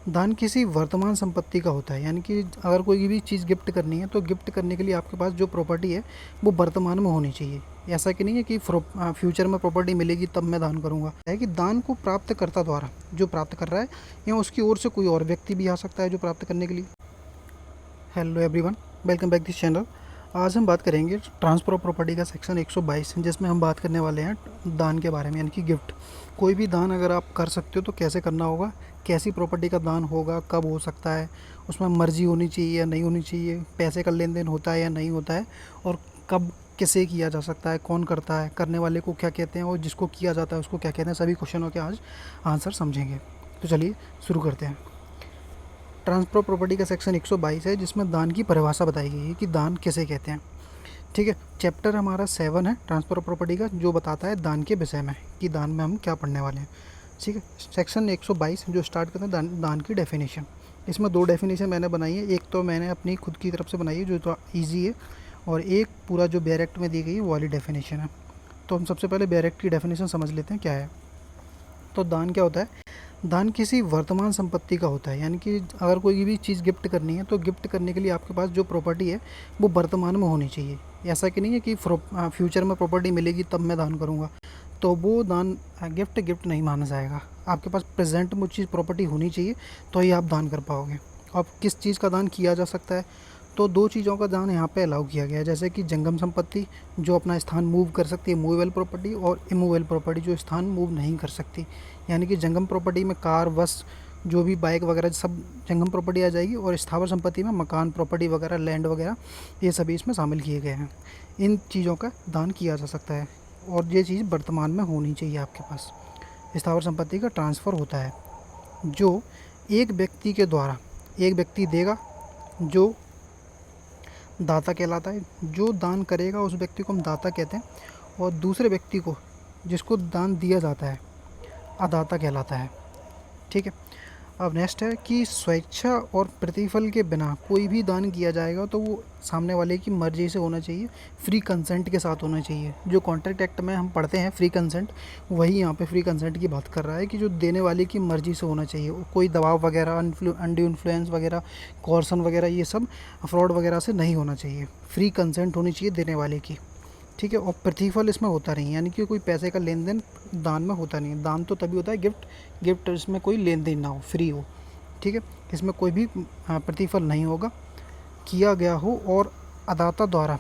दान किसी वर्तमान संपत्ति का होता है, यानी कि अगर कोई भी चीज़ गिफ्ट करनी है तो गिफ्ट करने के लिए आपके पास जो प्रॉपर्टी है वो वर्तमान में होनी चाहिए। ऐसा कि नहीं है कि फ्यूचर में प्रॉपर्टी मिलेगी तब मैं दान करूँगा। है कि दान को प्राप्तकर्ता द्वारा, जो प्राप्त कर रहा है, या उसकी ओर से कोई और व्यक्ति भी आ सकता है जो प्राप्त करने के लिए। Hello everyone, welcome back this channel. आज हम बात करेंगे ट्रांसफर ऑफ प्रॉपर्टी का सेक्शन 122, जिसमें हम बात करने वाले हैं दान के बारे में, यानी कि गिफ्ट। कोई भी दान अगर आप कर सकते हो तो कैसे करना होगा, कैसी प्रॉपर्टी का दान होगा, कब हो सकता है, उसमें मर्जी होनी चाहिए या नहीं होनी चाहिए, पैसे का लेन देन होता है या नहीं होता है, और कब किसे किया जा सकता है, कौन करता है, करने वाले को क्या कहते हैं, और जिसको किया जाता है उसको क्या कहते हैं, सभी क्वेश्चनों के आज आंसर समझेंगे। तो चलिए शुरू करते हैं। ट्रांसफर प्रॉपर्टी का सेक्शन 122 है, जिसमें दान की परिभाषा बताई गई है कि दान किसे कहते हैं। ठीक है, चैप्टर हमारा 7 है ट्रांसफर ऑफ प्रॉपर्टी का, जो बताता है दान के विषय में कि दान में हम क्या पढ़ने वाले हैं। ठीक है, सेक्शन 122 जो स्टार्ट करते हैं दान की डेफिनेशन। इसमें 2 डेफिनेशन मैंने बनाई है, एक तो मैंने अपनी खुद की तरफ से बनाई है जो तो ईजी है, और एक पूरा जो बैरेक्ट में दी गई है वो वाली डेफिनेशन है। तो हम सबसे पहले बैरेक्ट की डेफिनेशन समझ लेते हैं क्या है। तो दान क्या होता है, दान किसी वर्तमान संपत्ति का होता है, यानी कि अगर कोई भी चीज़ गिफ्ट करनी है तो गिफ्ट करने के लिए आपके पास जो प्रॉपर्टी है वो वर्तमान में होनी चाहिए। ऐसा कि नहीं है कि फ्यूचर में प्रॉपर्टी मिलेगी तब मैं दान करूँगा, तो वो दान गिफ्ट नहीं माना जाएगा। आपके पास प्रेजेंट में चीज़ प्रॉपर्टी होनी चाहिए तो ही आप दान कर पाओगे। अब किस चीज़ का दान किया जा सकता है, तो 2 चीज़ों का दान यहाँ पे अलाउ किया गया है, जैसे कि जंगम संपत्ति जो अपना स्थान मूव कर सकती है, मूवेबल प्रॉपर्टी, और इमूवेबल प्रॉपर्टी जो स्थान मूव नहीं कर सकती। यानी कि जंगम प्रॉपर्टी में कार, बस, जो भी बाइक वगैरह सब जंगम प्रॉपर्टी आ जाएगी, और स्थावर संपत्ति में मकान प्रॉपर्टी वगैरह, लैंड वगैरह, ये सभी इसमें शामिल किए गए हैं। इन चीज़ों का दान किया जा सकता है, और ये चीज़ वर्तमान में होनी चाहिए आपके पास। स्थावर संपत्ति का ट्रांसफ़र होता है जो एक व्यक्ति के द्वारा, एक व्यक्ति देगा जो दाता कहलाता है, जो दान करेगा उस व्यक्ति को हम दाता कहते हैं, और दूसरे व्यक्ति को जिसको दान दिया जाता है अदाता कहलाता है। ठीक है, अब नेक्स्ट है कि स्वेच्छा और प्रतिफल के बिना कोई भी दान किया जाएगा तो वो सामने वाले की मर्जी से होना चाहिए, फ्री कंसेंट के साथ होना चाहिए। जो कॉन्ट्रैक्ट एक्ट में हम पढ़ते हैं फ्री कंसेंट, वही यहाँ पे फ्री कंसेंट की बात कर रहा है कि जो देने वाले की मर्जी से होना चाहिए, कोई दबाव वगैरह, अनड्यू इन्फ्लुएंस वगैरह, कॉर्सन वगैरह, ये सब फ्रॉड वगैरह से नहीं होना चाहिए। फ्री कंसेंट होनी चाहिए देने वाले की। ठीक है, और प्रतिफल इसमें होता नहीं, यानी कि कोई पैसे का लेन देन दान में होता नहीं। दान तो तभी होता है गिफ्ट इसमें कोई लेन देन ना हो, फ्री हो। ठीक है, इसमें कोई भी प्रतिफल नहीं होगा, किया गया हो, और अदाता द्वारा,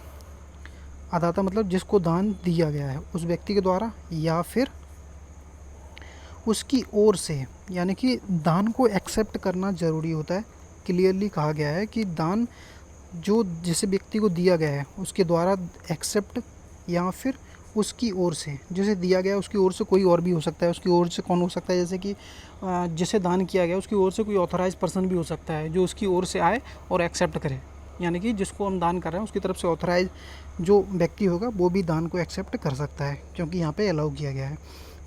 अदाता मतलब जिसको दान दिया गया है उस व्यक्ति के द्वारा या फिर उसकी ओर से, यानी कि दान को एक्सेप्ट करना ज़रूरी होता है। क्लियरली कहा गया है कि दान जो जिस व्यक्ति को दिया गया है उसके द्वारा एक्सेप्ट, या फिर उसकी ओर से, जिसे दिया गया है उसकी ओर से कोई और भी हो सकता है। उसकी ओर से कौन हो सकता है, जैसे कि जिसे दान किया गया उसकी ओर से कोई ऑथराइज पर्सन भी हो सकता है जो उसकी ओर से आए और एक्सेप्ट करे, यानी कि जिसको हम दान कर रहे हैं उसकी तरफ से ऑथराइज जो व्यक्ति होगा वो भी दान को एक्सेप्ट कर सकता है, क्योंकि यहाँ पे अलाउ किया गया है।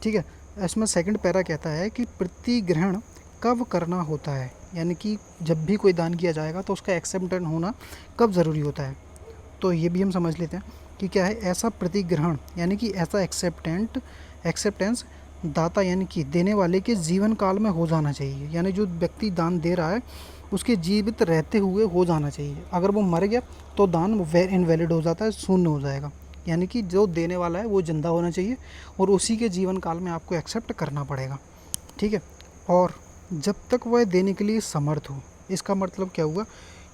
ठीक है, इसमें सेकंड पैरा कहता है कि प्रतिग्रहण कब करना होता है, यानी कि जब भी कोई दान किया जाएगा तो उसका एक्सेप्टेंस होना कब ज़रूरी होता है। तो ये भी हम समझ लेते हैं कि क्या है ऐसा प्रतिग्रहण, यानी कि ऐसा एक्सेप्टेंस दाता यानी कि देने वाले के जीवन काल में हो जाना चाहिए, यानी जो व्यक्ति दान दे रहा है उसके जीवित रहते हुए हो जाना चाहिए। अगर वो मर गया तो दान इनवैलिड हो जाता है, शून्य हो जाएगा। यानी कि जो देने वाला है वो जिंदा होना चाहिए और उसी के जीवन काल में आपको एक्सेप्ट करना पड़ेगा। ठीक है, और जब तक वह देने के लिए समर्थ हो। इसका मतलब क्या हुआ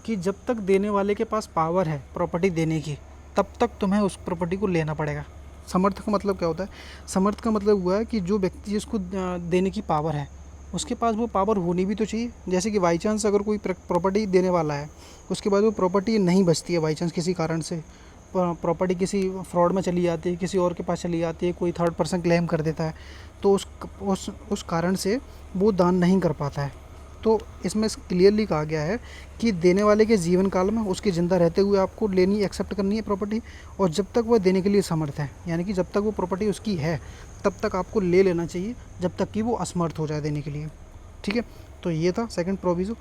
कि जब तक देने वाले के पास पावर है प्रॉपर्टी देने की, तब तक तुम्हें उस प्रॉपर्टी को लेना पड़ेगा। समर्थ का मतलब क्या होता है, समर्थ का मतलब हुआ है कि जो व्यक्ति जिसको देने की पावर है उसके पास वो पावर होनी भी तो चाहिए। जैसे कि बाई चांस अगर कोई प्रॉपर्टी देने वाला है, उसके बाद वो प्रॉपर्टी नहीं बचती है, बाई चांस किसी कारण से प्रॉपर्टी किसी फ्रॉड में चली जाती है, किसी और के पास चली जाती है, कोई थर्ड पर्सन क्लेम कर देता है, तो उस कारण से वो दान नहीं कर पाता है। तो इसमें क्लियरली कहा गया है कि देने वाले के जीवन काल में उसके ज़िंदा रहते हुए आपको लेनी, एक्सेप्ट करनी है प्रॉपर्टी, और जब तक वह देने के लिए समर्थ है, यानी कि जब तक वो प्रॉपर्टी उसकी है तब तक आपको ले लेना चाहिए, जब तक कि वो असमर्थ हो जाए देने के लिए। ठीक है, तो ये था सेकंड प्रोविज़ो।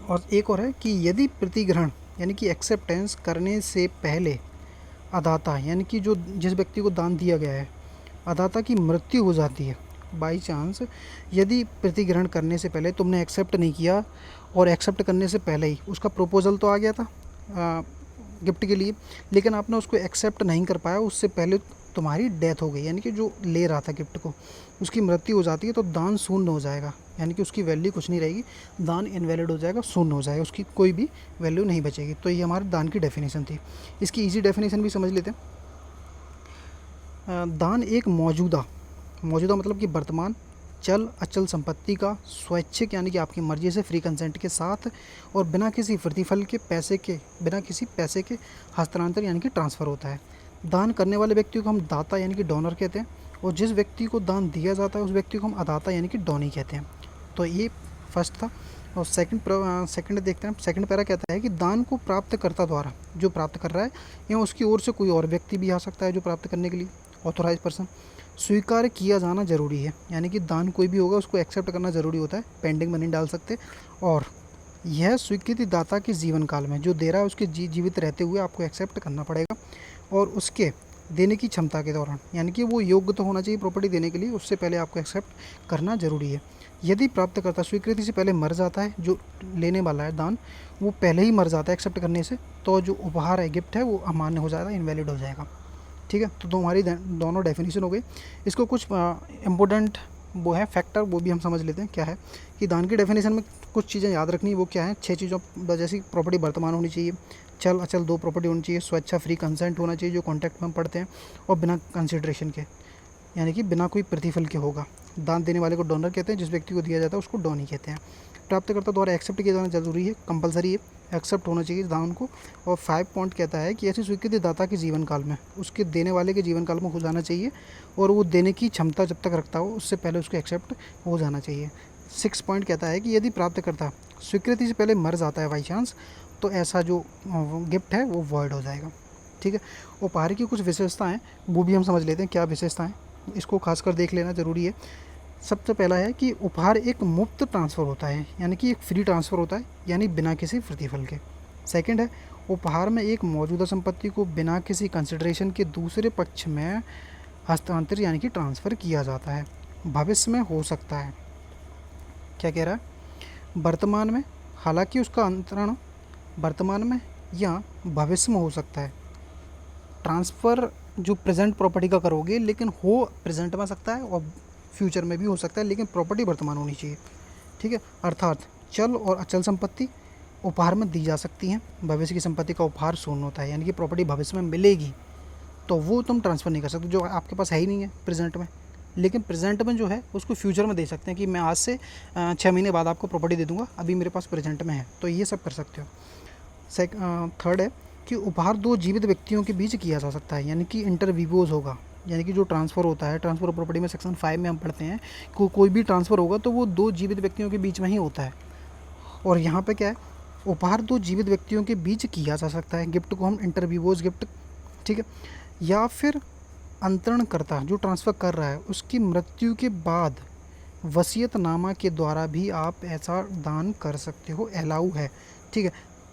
और एक और है कि यदि प्रतिग्रहण यानी कि एक्सेप्टेंस करने से पहले अदाता, यानी कि जो जिस व्यक्ति को दान दिया गया है, अदाता की मृत्यु हो जाती है, बाई चांस यदि प्रतिग्रहण करने से पहले तुमने एक्सेप्ट नहीं किया और एक्सेप्ट करने से पहले ही उसका प्रपोजल तो आ गया था गिफ्ट के लिए, लेकिन आपने उसको एक्सेप्ट नहीं कर पाया, उससे पहले तुम्हारी डेथ हो गई, यानी कि जो ले रहा था गिफ्ट को उसकी मृत्यु हो जाती है, तो दान शून्य हो जाएगा, यानी कि उसकी वैल्यू कुछ नहीं रहेगी, दान इनवैलिड हो जाएगा, शून्य हो जाएगा, उसकी कोई भी वैल्यू नहीं बचेगी। तो ये हमारे दान की डेफिनेशन थी। इसकी ईजी डेफिनेशन भी समझ लेते हैं। दान एक मौजूदा मतलब कि वर्तमान चल अचल संपत्ति का स्वैच्छिक यानी कि आपकी मर्जी से फ्री कंसेंट के साथ और बिना किसी प्रतिफल के बिना किसी पैसे के हस्तांतरण यानी कि ट्रांसफ़र होता है। दान करने वाले व्यक्ति को हम दाता यानी कि डोनर कहते हैं, और जिस व्यक्ति को दान दिया जाता है उस व्यक्ति को हम अदाता यानी कि डोनी कहते हैं। तो ये फर्स्ट था। और सेकंड देखते हैं। सेकंड पैरा कहता है कि दान को प्राप्तकर्ता द्वारा, जो प्राप्त कर रहा है, या उसकी ओर से कोई और व्यक्ति भी आ सकता है जो प्राप्त करने के लिए, ऑथोराइज पर्सन, स्वीकार किया जाना ज़रूरी है, यानी कि दान कोई भी होगा उसको एक्सेप्ट करना ज़रूरी होता है, पेंडिंग में नहीं डाल सकते। और यह स्वीकृति दाता के जीवन काल में, जो दे रहा है उसके जीवित रहते हुए आपको एक्सेप्ट करना पड़ेगा, और उसके देने की क्षमता के दौरान, यानी कि वो योग्य तो होना चाहिए प्रॉपर्टी देने के लिए, उससे पहले आपको एक्सेप्ट करना ज़रूरी है। यदि प्राप्तकर्ता स्वीकृति से पहले मर जाता है, जो लेने वाला है दान वो पहले ही मर जाता है एक्सेप्ट करने से, तो जो उपहार है, गिफ्ट है, वो अमान्य हो जाएगा, इनवैलिड हो जाएगा। ठीक है, तो हमारी दोनों डेफिनेशन हो गई। इसको कुछ इम्पोर्टेंट वो है फैक्टर, वो भी हम समझ लेते हैं। क्या है कि दान की डेफिनेशन में कुछ चीज़ें याद रखनी, वो क्या है, 6 चीज़ों जैसी प्रॉपर्टी वर्तमान होनी चाहिए, चल अचल 2 प्रॉपर्टी होनी चाहिए, स्वेच्छा फ्री कंसेंट होना चाहिए जो कॉन्ट्रैक्ट में हम पढ़ते हैं, और बिना कंसिडरेशन के यानी कि बिना कोई प्रतिफल के होगा। दान देने वाले को डोनर कहते हैं, जिस व्यक्ति को दिया जाता है उसको डोनी कहते हैं। प्राप्तकर्ता द्वारा एक्सेप्ट किया जाना जरूरी है, कंपलसरी है, एक्सेप्ट होना चाहिए दान को। और 5 पॉइंट कहता है कि ऐसी स्वीकृति दाता के जीवन काल में, उसके देने वाले के जीवन काल में हो जाना चाहिए, और वो देने की क्षमता जब तक रखता हो उससे पहले उसको एक्सेप्ट हो जाना चाहिए। 6 पॉइंट कहता है कि यदि प्राप्तकर्ता स्वीकृति से पहले मर जाता है बाई चांस, तो ऐसा जो गिफ्ट है वो वॉइड हो जाएगा। ठीक है, उपहार की कुछ विशेषताएँ वो भी हम समझ लेते हैं, क्या विशेषताएँ, इसको खासकर देख लेना ज़रूरी है। सबसे पहला है कि उपहार एक मुफ्त ट्रांसफ़र होता है, यानी कि एक फ्री ट्रांसफ़र होता है, यानी बिना किसी प्रतिफल के। सेकंड है, उपहार में एक मौजूदा संपत्ति को बिना किसी कंसिडरेशन के दूसरे पक्ष में हस्तांतरित यानी कि ट्रांसफ़र किया जाता है, भविष्य में हो सकता है। क्या कह रहा है, वर्तमान में, हालांकि उसका अंतरण वर्तमान में या भविष्य में हो सकता है। ट्रांसफ़र जो प्रेजेंट प्रॉपर्टी का करोगे, लेकिन हो प्रेजेंट में सकता है और फ्यूचर में भी हो सकता है, लेकिन प्रॉपर्टी वर्तमान होनी चाहिए। ठीक है, अर्थात चल और अचल संपत्ति उपहार में दी जा सकती हैं, भविष्य की संपत्ति का उपहार शून्य होता है, यानी कि प्रॉपर्टी भविष्य में मिलेगी तो वो तुम ट्रांसफ़र नहीं कर सकते, जो आपके पास है ही नहीं है प्रेजेंट में, लेकिन प्रेजेंट में जो है उसको फ्यूचर में दे सकते हैं कि मैं आज से 6 महीने बाद आपको प्रॉपर्टी दे दूंगा, अभी मेरे पास प्रेजेंट में है, तो ये सब कर सकते हो। थर्ड है कि उपहार 2 जीवित व्यक्तियों के बीच किया जा सकता है, यानी कि इंटरवीवोज होगा, यानी कि जो ट्रांसफ़र होता है, ट्रांसफ़र ऑफ प्रॉपर्टी में सेक्शन 5 में हम पढ़ते हैं कोई भी ट्रांसफ़र होगा तो वो 2 जीवित व्यक्तियों के बीच में ही होता है। और यहाँ पे क्या है, उपहार 2 जीवित व्यक्तियों के बीच किया जा सकता है, गिफ्ट को हम इंटरवीवोज गिफ्ट, ठीक है, या फिर अंतरणकर्ता जो ट्रांसफ़र कर रहा है उसकी मृत्यु के बाद वसीयतनामा के द्वारा भी आप ऐसा दान कर सकते हो, अलाउ है। ठीक है,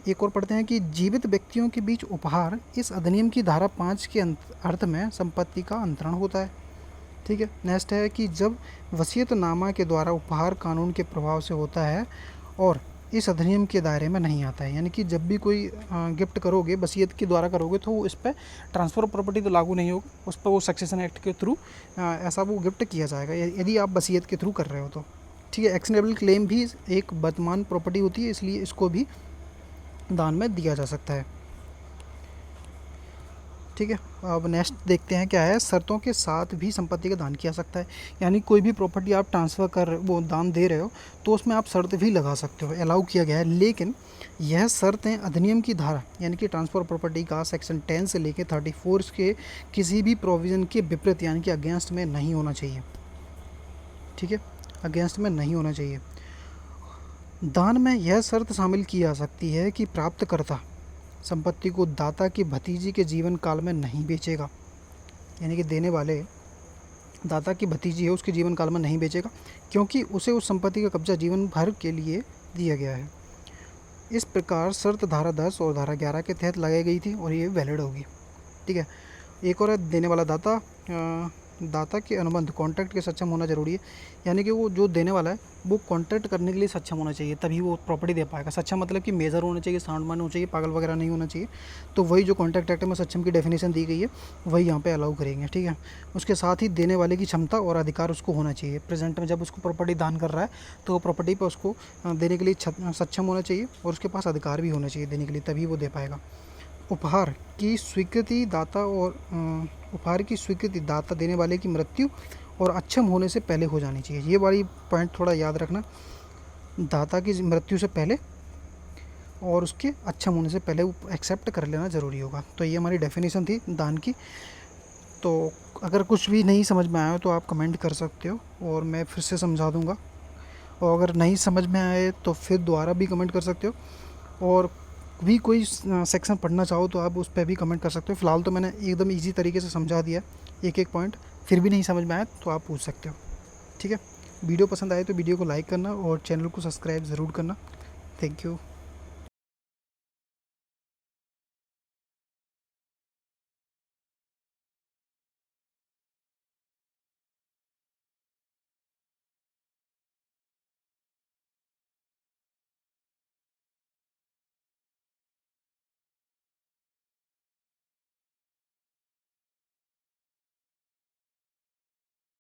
एक और पढ़ते हैं कि जीवित व्यक्तियों के बीच उपहार इस अधिनियम की धारा 5 के अर्थ में संपत्ति का अंतरण होता है। ठीक है, नेक्स्ट है कि जब वसीयतनामा के द्वारा उपहार कानून के प्रभाव से होता है और इस अधिनियम के दायरे में नहीं आता है, यानी कि जब भी कोई गिफ्ट करोगे वसीयत के द्वारा करोगे तो वो इस पर ट्रांसफ़र ऑफ प्रॉपर्टी तो लागू नहीं होगा, उस पर वो सक्सेशन एक्ट के थ्रू ऐसा वो गिफ्ट किया जाएगा यदि आप वसीयत के थ्रू कर रहे हो तो। ठीक है, एक्शनेबल क्लेम भी एक वर्तमान प्रॉपर्टी होती है, इसलिए इसको भी दान में दिया जा सकता है। ठीक है, अब नेक्स्ट देखते हैं क्या है, शर्तों के साथ भी संपत्ति का दान किया सकता है, यानी कोई भी प्रॉपर्टी आप ट्रांसफ़र कर वो दान दे रहे हो तो उसमें आप शर्त भी लगा सकते हो, अलाउ किया गया है, लेकिन यह शर्तें अधिनियम की धारा यानी कि ट्रांसफ़र प्रॉपर्टी का सेक्शन 10 से लेकर 34 के किसी भी प्रोविज़न के विपरीत यानी कि अगेंस्ट में नहीं होना चाहिए। ठीक है, अगेंस्ट में नहीं होना चाहिए। दान में यह शर्त शामिल की जा सकती है कि प्राप्तकर्ता संपत्ति को दाता की भतीजी के जीवन काल में नहीं बेचेगा, यानी कि देने वाले दाता की भतीजी है उसके जीवन काल में नहीं बेचेगा, क्योंकि उसे उस संपत्ति का कब्जा जीवन भर के लिए दिया गया है। इस प्रकार शर्त धारा 10 और धारा 11 के तहत लगाई गई थी और ये वैलिड होगी। ठीक है, एक और है देने वाला दाता दाता के अनुबंध कॉन्टैक्ट के सक्षम होना ज़रूरी है, यानी कि वो जो देने वाला है वो कॉन्टैक्ट करने के लिए सक्षम होना चाहिए, तभी वो प्रॉपर्टी दे पाएगा। सक्षम मतलब कि मेजर होना चाहिए, साउंड माइंड होना चाहिए, पागल वगैरह नहीं होना चाहिए। तो वही जो कॉन्ट्रैक्ट एक्ट में सक्षम की डेफिनेशन दी गई है वही यहाँ पे अलाउ करेंगे, ठीक है। उसके साथ ही देने वाले की क्षमता और अधिकार उसको होना चाहिए। प्रेजेंट में जब उसको प्रॉपर्टी दान कर रहा है तो वो प्रॉपर्टी पर उसको देने के लिए सक्षम होना चाहिए और उसके पास अधिकार भी होना चाहिए देने के लिए, तभी वो दे पाएगा। उपहार की स्वीकृति दाता और उपहार की स्वीकृति दाता देने वाले की मृत्यु और अक्षम होने से पहले हो जानी चाहिए। ये वाली पॉइंट थोड़ा याद रखना, दाता की मृत्यु से पहले और उसके अक्षम होने से पहले वो एक्सेप्ट कर लेना ज़रूरी होगा। तो ये हमारी डेफिनेशन थी दान की। तो अगर कुछ भी नहीं समझ में आया तो आप कमेंट कर सकते हो और मैं फिर से समझा दूँगा, और अगर नहीं समझ में आए तो फिर दोबारा भी कमेंट कर सकते हो। और भी कोई सेक्शन पढ़ना चाहो तो आप उस पर भी कमेंट कर सकते हो। फ़िलहाल तो मैंने एकदम इजी तरीके से समझा दिया एक एक पॉइंट, फिर भी नहीं समझ में आया तो आप पूछ सकते हो, ठीक है। वीडियो पसंद आए तो वीडियो को लाइक करना और चैनल को सब्सक्राइब ज़रूर करना। Thank you.